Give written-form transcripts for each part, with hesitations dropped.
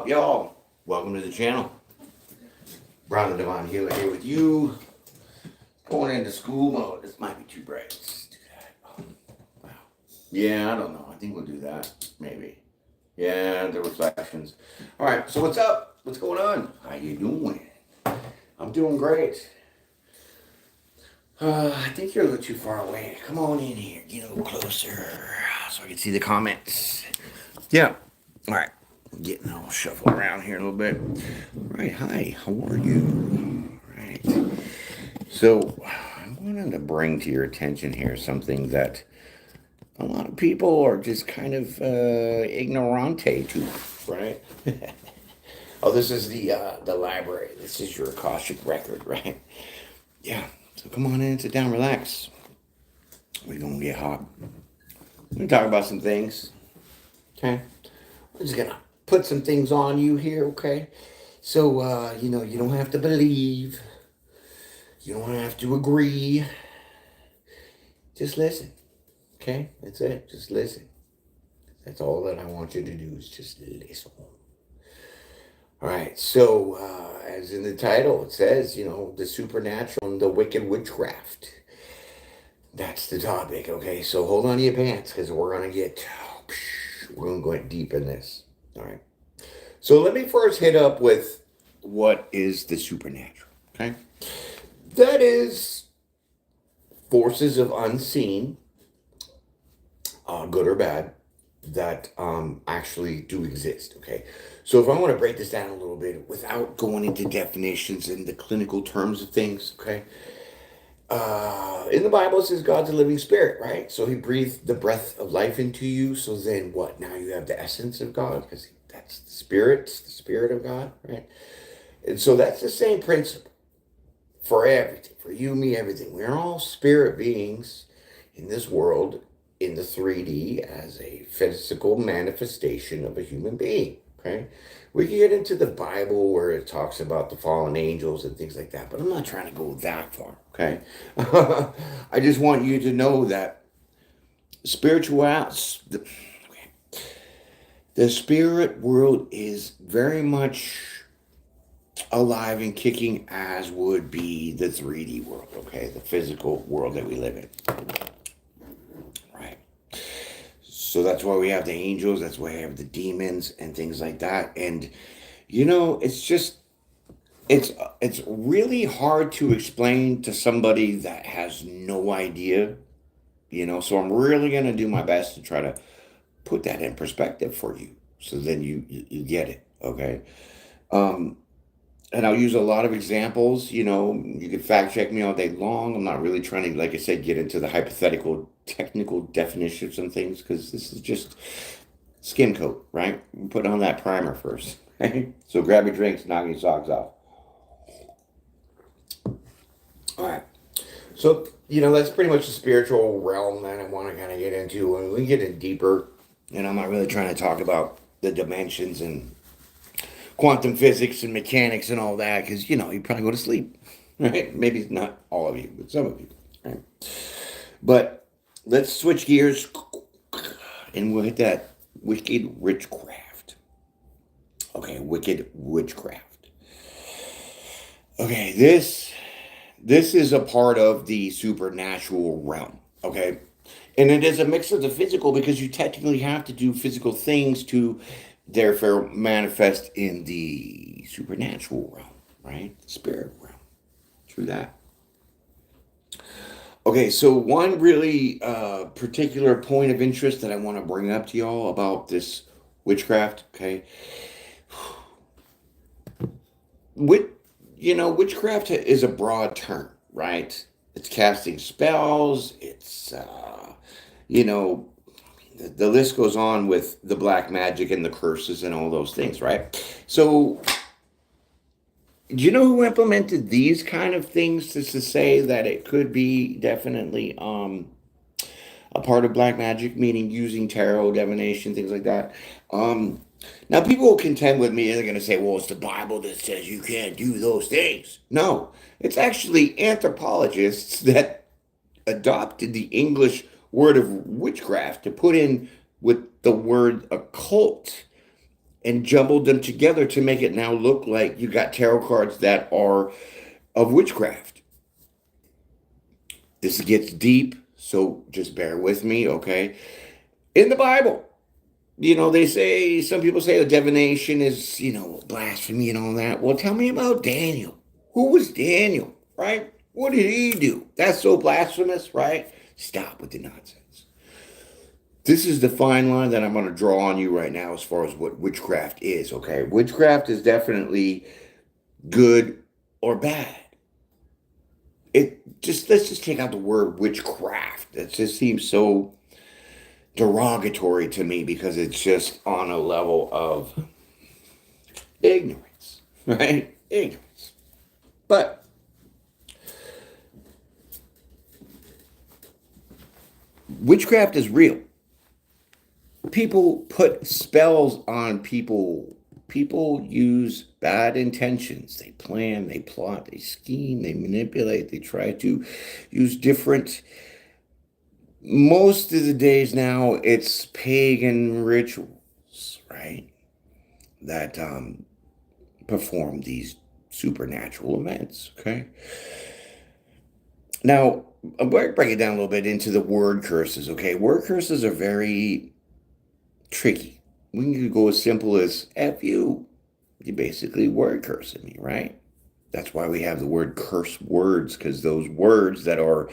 up, y'all? Welcome to the channel. Brother Devon Healer here with you. Going into school mode. This might be too bright. Let's do that. Wow. Yeah, I don't know. I think we'll do that. Maybe. Yeah, the reflections. All right. So what's up? What's going on? How you doing? I'm doing great. I think you're a little too far away. Come on in here. Get a little closer so I can see the comments. Yeah. All right. Getting all shuffled around here a little bit. All right. Hi. How are you? All right. So I wanted to bring to your attention here something that a lot of people are just kind of ignorante to, right? Oh, this is the library. This is your Akashic record, right? Yeah. So come on in, sit down, relax. We're gonna get hot. We're gonna talk about some things. Okay. We're just gonna put some things on you here, okay? So you don't have to believe. You don't have to agree. Just listen. Okay? That's it. Just listen. That's all that I want you to do is just listen. All right. So, as in the title, it says, the supernatural and the wicked witchcraft. That's the topic. Okay. So hold on to your pants because we're going to go deep in this. All right. So let me first hit up with what is the supernatural. Okay. That is forces of unseen, good or bad, that actually do exist, okay? So if I want to break this down a little bit without going into definitions and the clinical terms of things, okay? In the Bible, it says God's a living spirit, right? So he breathed the breath of life into you. So then what? Now you have the essence of God because that's the spirit of God, right? And so that's the same principle for everything, for you, me, everything. We're all spirit beings in this world in the 3D as a physical manifestation of a human being, okay? We can get into the Bible where it talks about the fallen angels and things like that, but I'm not trying to go that far, okay? I just want you to know that the spirit world is very much alive and kicking as would be the 3D world, okay? The physical world that we live in. Right. So that's why we have the angels, that's why we have the demons and things like that. And it's really hard to explain to somebody that has no idea, so I'm really going to do my best to try to put that in perspective for you. So then you get it, okay? And I'll use a lot of examples. You can fact check me all day long. I'm not really trying to, like I said, get into the hypothetical, technical definitions and things because this is just skin coat, right? Put on that primer first. Okay? So grab your drinks, knock your socks off. All right. So, that's pretty much the spiritual realm that I want to kind of get into. And we can get in deeper. And I'm not really trying to talk about the dimensions and quantum physics and mechanics and all that because you probably go to sleep, right? Maybe not all of you, but some of you, right? But let's switch gears and we'll hit that wicked witchcraft. Okay, wicked witchcraft. Okay, this is a part of the supernatural realm, okay? And it is a mix of the physical because you technically have to do physical things to therefore manifest in the supernatural realm, right? The spirit realm. True that. Okay, so one really particular point of interest that I want to bring up to y'all about this witchcraft, okay? Witchcraft is a broad term, right? It's casting spells, it's, the list goes on with the black magic and the curses and all those things, right? So, do you know who implemented these kind of things to say that it could be definitely a part of black magic, meaning using tarot, divination, things like that? Now, people will contend with me, and they're going to say, well, it's the Bible that says you can't do those things. No, it's actually anthropologists that adopted the English word of witchcraft to put in with the word occult and jumbled them together to make it now look like you got tarot cards that are of witchcraft. This gets deep, so just bear with me, okay? In the Bible, they say, some people say the divination is, blasphemy and all that. Well, tell me about Daniel. Who was Daniel, right? What did he do? That's so blasphemous, right? Stop with the nonsense. This is the fine line that I'm going to draw on you right now as far as what witchcraft is, okay? Witchcraft is definitely good or bad. Let's just take out the word witchcraft. That just seems so derogatory to me because it's just on a level of ignorance, right? Ignorance. But witchcraft is real. People put spells on people. People use bad intentions. They plan, they plot, they scheme, they manipulate, they try to use different. Most of the days now, it's pagan rituals, right? That perform these supernatural events, okay? Now, I'm going to break it down a little bit into the word curses, okay? Word curses are very tricky. We can go as simple as F you. You basically word cursing me, right? That's why we have the word curse words, because those words that are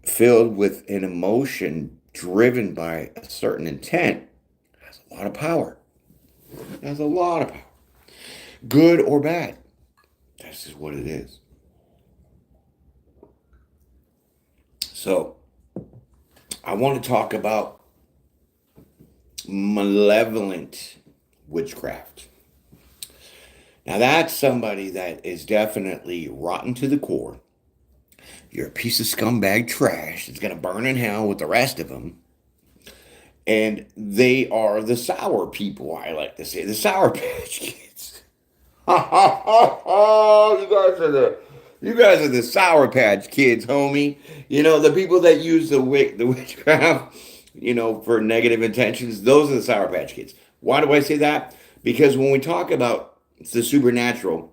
filled with an emotion driven by a certain intent has a lot of power. It has a lot of power. Good or bad. This is what it is. So, I want to talk about malevolent witchcraft. Now, that's somebody that is definitely rotten to the core. You're a piece of scumbag trash that's going to burn in hell with the rest of them. And they are the sour people, I like to say. The Sour Patch Kids. Ha ha ha ha! You guys are the Sour Patch Kids, homie. The people that use the witchcraft, for negative intentions, those are the Sour Patch Kids. Why do I say that? Because when we talk about the supernatural,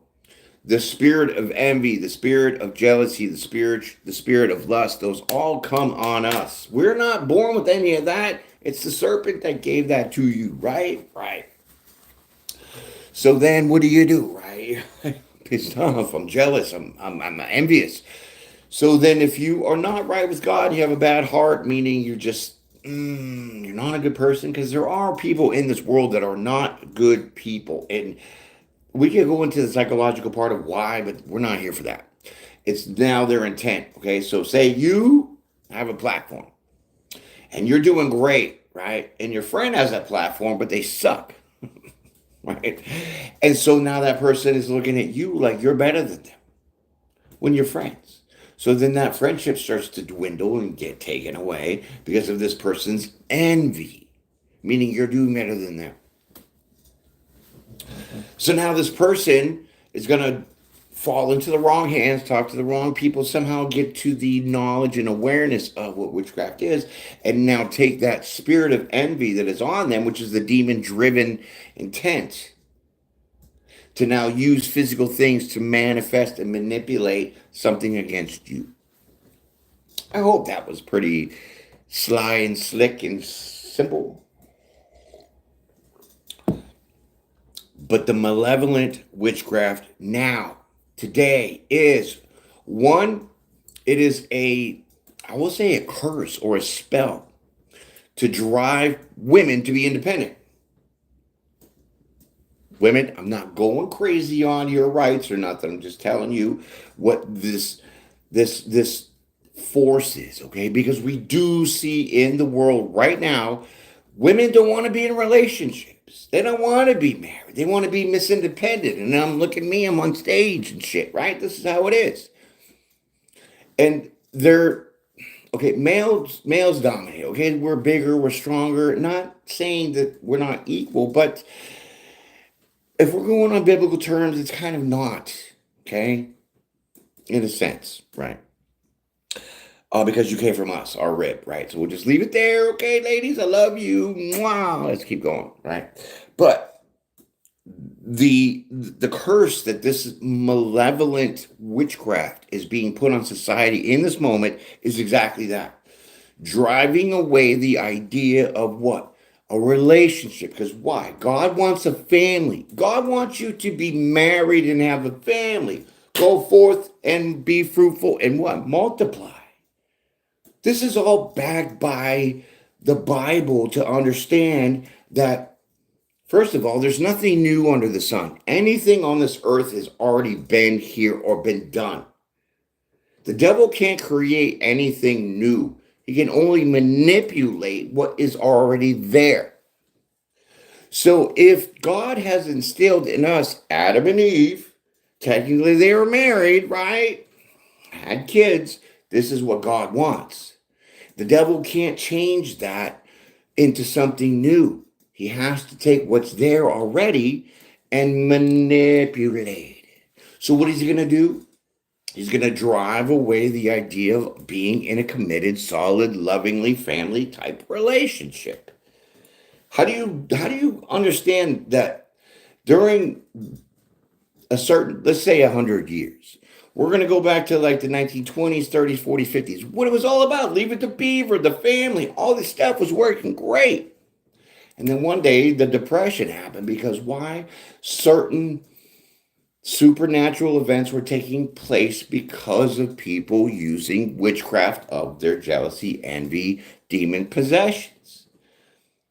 the spirit of envy, the spirit of jealousy, the spirit of lust, those all come on us. We're not born with any of that. It's the serpent that gave that to you, right? Right. So then what do, right? Pissed off, I'm jealous, I'm envious. So then if you are not right with God, you have a bad heart, meaning you're just, you're not a good person, because there are people in this world that are not good people. And we can go into the psychological part of why, but we're not here for that. It's now their intent, okay? So say you have a platform, and you're doing great, right? And your friend has that platform, but they suck, right? And so now that person is looking at you like you're better than them when you're friends. So then that friendship starts to dwindle and get taken away because of this person's envy, meaning you're doing better than them. So now this person is going to fall into the wrong hands, talk to the wrong people, somehow get to the knowledge and awareness of what witchcraft is, and now take that spirit of envy that is on them, which is the demon-driven intent, to now use physical things to manifest and manipulate something against you. I hope that was pretty sly and slick and simple. But the malevolent witchcraft now, today, is one, it is I will say a curse or a spell to drive women to be independent. Women, I'm not going crazy on your rights or nothing. I'm just telling you what this force is, okay? Because we do see in the world right now, women don't want to be in relationships. They don't want to be married. They want to be Miss Independent. And look at me, I'm on stage and shit, right? This is how it is. And they're, okay, males dominate, okay? We're bigger, we're stronger. Not saying that we're not equal, but if we're going on biblical terms, it's kind of not, okay? In a sense, right? Because you came from us, our rib, right? So we'll just leave it there, okay, ladies? I love you. Mwah. Let's keep going, right? But the curse that this malevolent witchcraft is being put on society in this moment is exactly that. Driving away the idea of what? A relationship. Because why? God wants a family. God wants you to be married and have a family. Go forth and be fruitful and what? Multiply. This is all backed by the Bible to understand that, first of all, there's nothing new under the sun. Anything on this earth has already been here or been done. The devil can't create anything new. He can only manipulate what is already there. So if God has instilled in us Adam and Eve, technically they were married, right? Had kids. This is what God wants. The devil can't change that into something new. He has to take what's there already and manipulate it. So what is he going to do? He's going to drive away the idea of being in a committed, solid, lovingly family type relationship. How do you understand that during a certain, let's say 100 years, we're going to go back to like the 1920s, 30s, 40s, 50s. What it was all about, Leave It to Beaver, the family, all this stuff was working great. And then one day the depression happened because why? Certain supernatural events were taking place because of people using witchcraft of their jealousy, envy, demon possessions.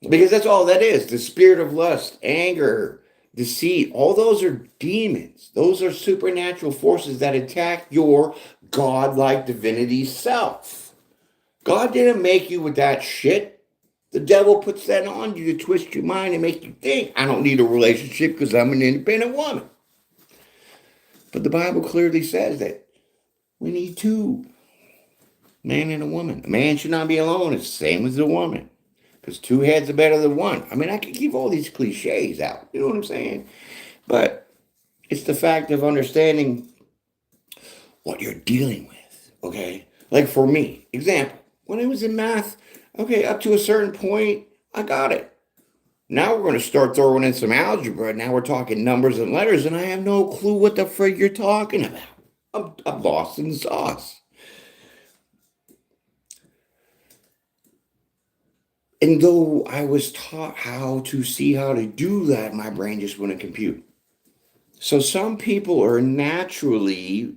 Because that's all that is. The spirit of lust, anger, deceit, all those are demons. Those are supernatural forces that attack your godlike divinity self. God didn't make you with that shit. The devil puts that on you to twist your mind and make you think, I don't need a relationship because I'm an independent woman. But the Bible clearly says that we need two, man and a woman. A man should not be alone. It's the same as a woman. Because two heads are better than one. I mean, I could keep all these cliches out. You know what I'm saying? But it's the fact of understanding what you're dealing with. Okay? Like for me, example, when I was in math, okay, up to a certain point, I got it. Now we're going to start throwing in some algebra. Now we're talking numbers and letters, and I have no clue what the frig you're talking about. I'm lost in the sauce. And though I was taught how to do that, my brain just wouldn't compute. So some people are naturally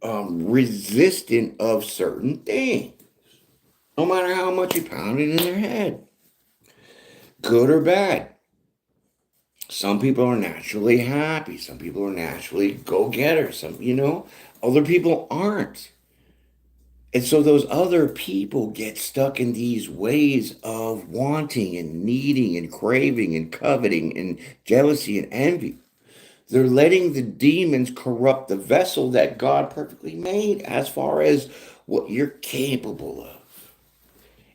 resistant of certain things, no matter how much you pound it in their head. Good or bad. Some people are naturally happy. Some people are naturally go-getters. Other people aren't. And so those other people get stuck in these ways of wanting and needing and craving and coveting and jealousy and envy. They're letting the demons corrupt the vessel that God perfectly made as far as what you're capable of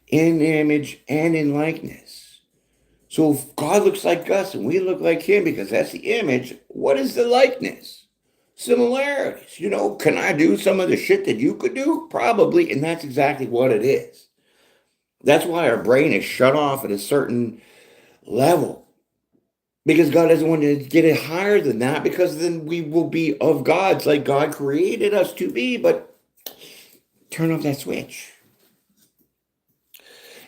in image and in likeness. So if God looks like us and we look like him because that's the image, what is the likeness? Similarities. Can I do some of the shit that you could do? Probably, and that's exactly what it is. That's why our brain is shut off at a certain level. Because God doesn't want to get it higher than that, because then we will be of gods like God created us to be, but turn off that switch.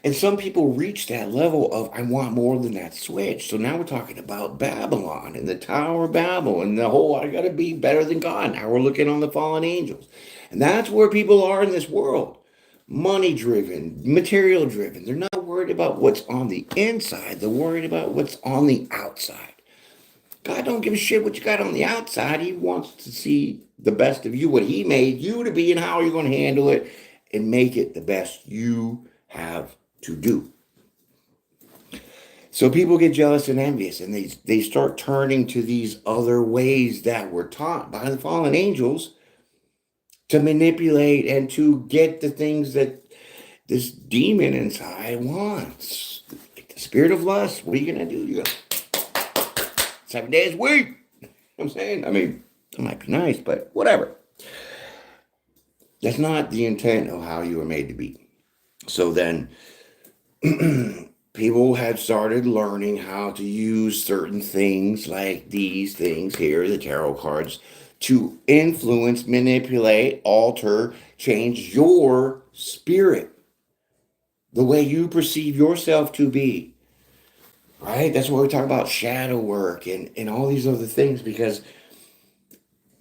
And some people reach that level of, I want more than that switch. So now we're talking about Babylon and the Tower of Babel and the whole, I got to be better than God. Now we're looking on the fallen angels. And that's where people are in this world. Money driven, material driven. They're not worried about what's on the inside. They're worried about what's on the outside. God don't give a shit what you got on the outside. He wants to see the best of you, what he made you to be, and how you're going to handle it and make it the best you have to do. So people get jealous and envious, and they start turning to these other ways that were taught by the fallen angels to manipulate and to get the things that this demon inside wants. Like the spirit of lust. What are you going to do? You go 7 days a week. You know what I'm saying? I mean, it might be nice, but whatever. That's not the intent of how you were made to be. So then people had started learning how to use certain things like these things here, the tarot cards, to influence, manipulate, alter, change your spirit, the way you perceive yourself to be. Right? That's why we talk about shadow work and all these other things, because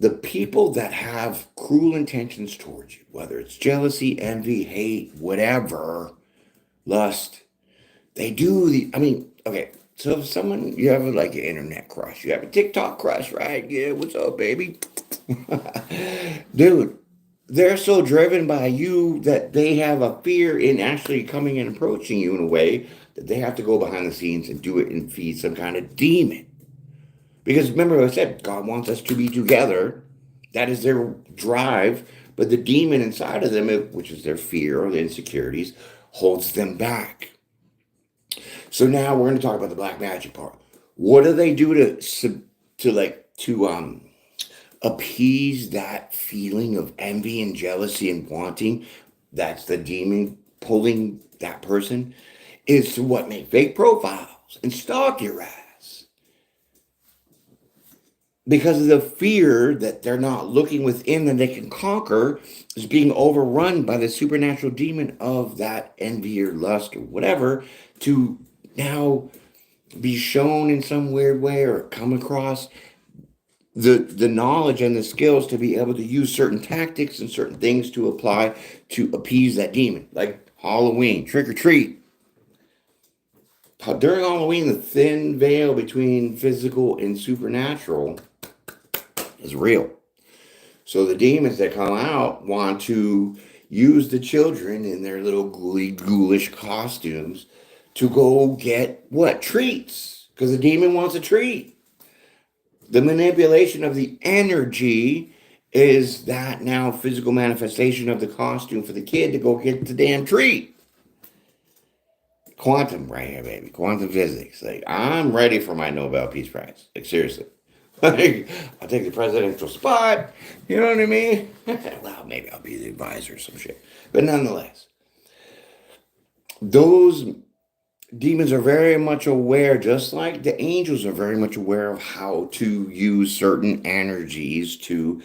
the people that have cruel intentions towards you, whether it's jealousy, envy, hate, whatever, lust, they do I mean, okay, so if someone, you have like an internet crush, you have a TikTok crush, right? Yeah, what's up, baby? Dude, they're so driven by you that they have a fear in actually coming and approaching you in a way that they have to go behind the scenes and do it and feed some kind of demon. Because remember, I said God wants us to be together. That is their drive. But the demon inside of them, which is their fear or the insecurities, holds them back. So now we're going to talk about the black magic part. What do they do to appease that feeling of envy and jealousy and wanting? That's the demon pulling that person. Is to what? Make fake profiles and stalk your ass. Because of the fear that they're not looking within that they can conquer, is being overrun by the supernatural demon of that envy or lust or whatever, to now be shown in some weird way or come across the knowledge and the skills to be able to use certain tactics and certain things to apply to appease that demon, like Halloween, trick or treat. During Halloween, the thin veil between physical and supernatural is real. So the demons that come out want to use the children in their little ghoulish costumes to go get what? Treats. Because the demon wants a treat. The manipulation of the energy is that now physical manifestation of the costume for the kid to go get the damn treat. Quantum right here, baby. Quantum physics. Like, I'm ready for my Nobel Peace Prize. Like, seriously. Like, I'll take the presidential spot. You know what I mean? Well, maybe I'll be the advisor or some shit. But nonetheless, those demons are very much aware, just like the angels are very much aware of how to use certain energies to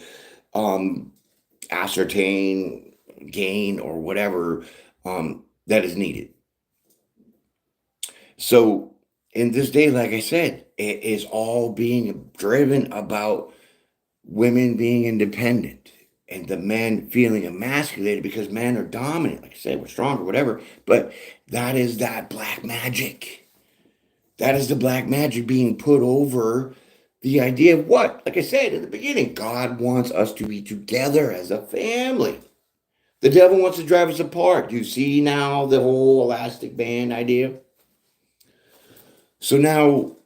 ascertain, gain, or whatever that is needed. So in this day, like I said, it is all being driven about women being independent and the men feeling emasculated because men are dominant. Like I said, we're stronger, whatever. But that is that black magic. That is the black magic being put over the idea of what? Like I said in the beginning, God wants us to be together as a family. The devil wants to drive us apart. You see now the whole elastic band idea? So now,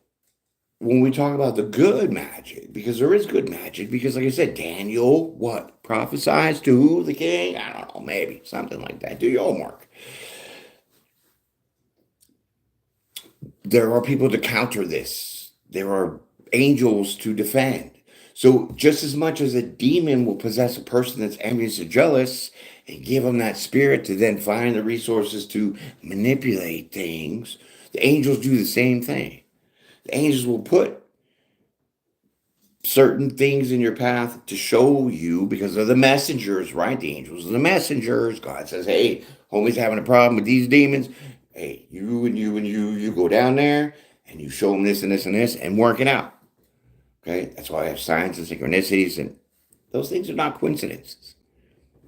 when we talk about the good magic, because there is good magic, because like I said, Daniel, what? Prophesies to who? The king? I don't know, maybe. Something like that. Do your homework. There are people to counter this. There are angels to defend. So just as much as a demon will possess a person that's envious or jealous and give them that spirit to then find the resources to manipulate things, the angels do the same thing. The angels will put certain things in your path to show you because they're the messengers, right? The angels are the messengers. God says, hey, homie's having a problem with these demons. Hey, you go down there and you show them this and this and this and work it out. Okay? That's why I have signs and synchronicities, and those things are not coincidences.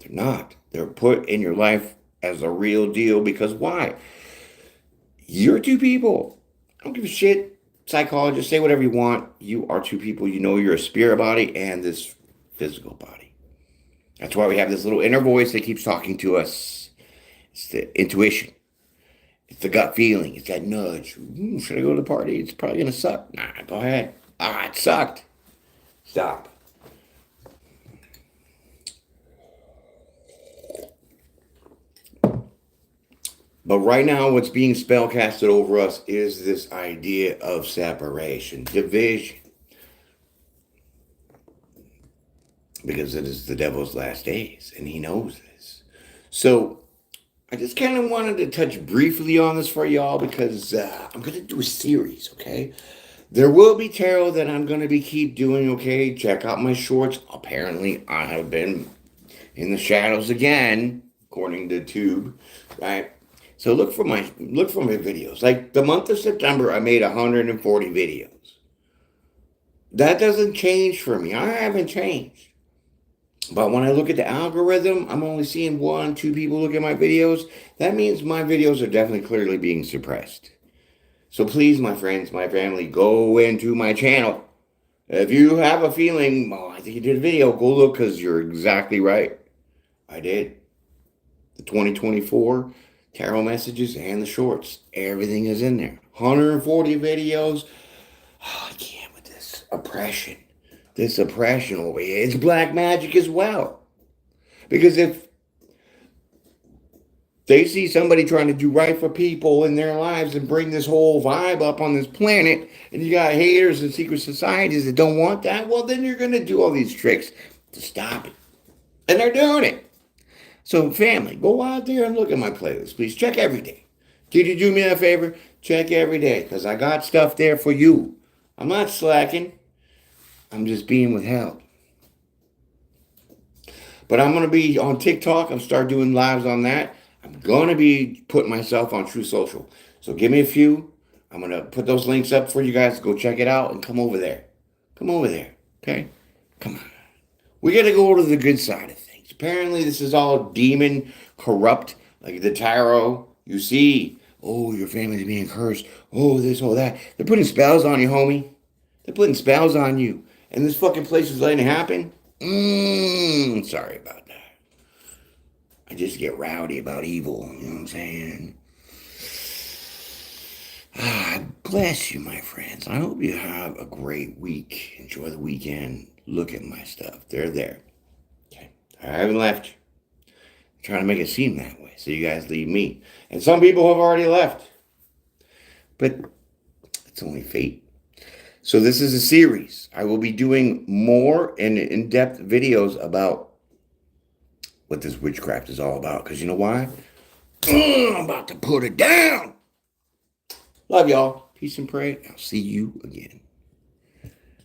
They're not. They're put in your life as a real deal because why? You're two people. I don't give a shit. Psychologist, say whatever you want. You are two people. You know you're a spirit body and this physical body. That's why we have this little inner voice that keeps talking to us. It's the intuition. It's the gut feeling. It's that nudge. Should I go to the party? It's probably going to suck. Nah, go ahead. Ah, it sucked. Stop. But right now, what's being spellcasted over us is this idea of separation, division. Because it is the devil's last days, and he knows this. So I just kind of wanted to touch briefly on this for y'all because I'm going to do a series, okay? There will be tarot that I'm going to be keep doing, okay? Check out my shorts. Apparently, I have been in the shadows again, according to Tube, right? So look for my videos. Like the month of September, I made 140 videos. That doesn't change for me. I haven't changed. But when I look at the algorithm, I'm only seeing 1, 2 people look at my videos. That means my videos are definitely clearly being suppressed. So please, my friends, my family, go into my channel. If you have a feeling, oh, I think you did a video, go look because you're exactly right. I did. The 2024 tarot messages and the shorts. Everything is in there. 140 videos. Oh, I can't with this oppression. This oppression over here. It's black magic as well. Because if they see somebody trying to do right for people in their lives and bring this whole vibe up on this planet, and you got haters and secret societies that don't want that, well, then you're going to do all these tricks to stop it. And they're doing it. So, family, go out there and look at my playlist. Please check every day. Did you do me a favor? Check every day because I got stuff there for you. I'm not slacking. I'm just being withheld. But I'm going to be on TikTok. I'm start doing lives on that. I'm going to be putting myself on True Social. So give me a few. I'm going to put those links up for you guys to go check it out and come over there. Come over there. Okay? Come on. We got to go to the good side of things. Apparently, this is all demon corrupt. Like the tarot. You see, oh, your family's being cursed. Oh, this, oh, that. They're putting spells on you, homie. They're putting spells on you. And this fucking place is letting it happen. Sorry about that. I just get rowdy about evil. You know what I'm saying? Bless you, my friends. I hope you have a great week. Enjoy the weekend. Look at my stuff. They're there. Okay. I haven't left you. I'm trying to make it seem that way so you guys leave me. And some people have already left. But it's only fate. So this is a series. I will be doing more and in-depth videos about what this witchcraft is all about. Because you know why? I'm about to put it down. Love y'all. Peace and pray. I'll see you again.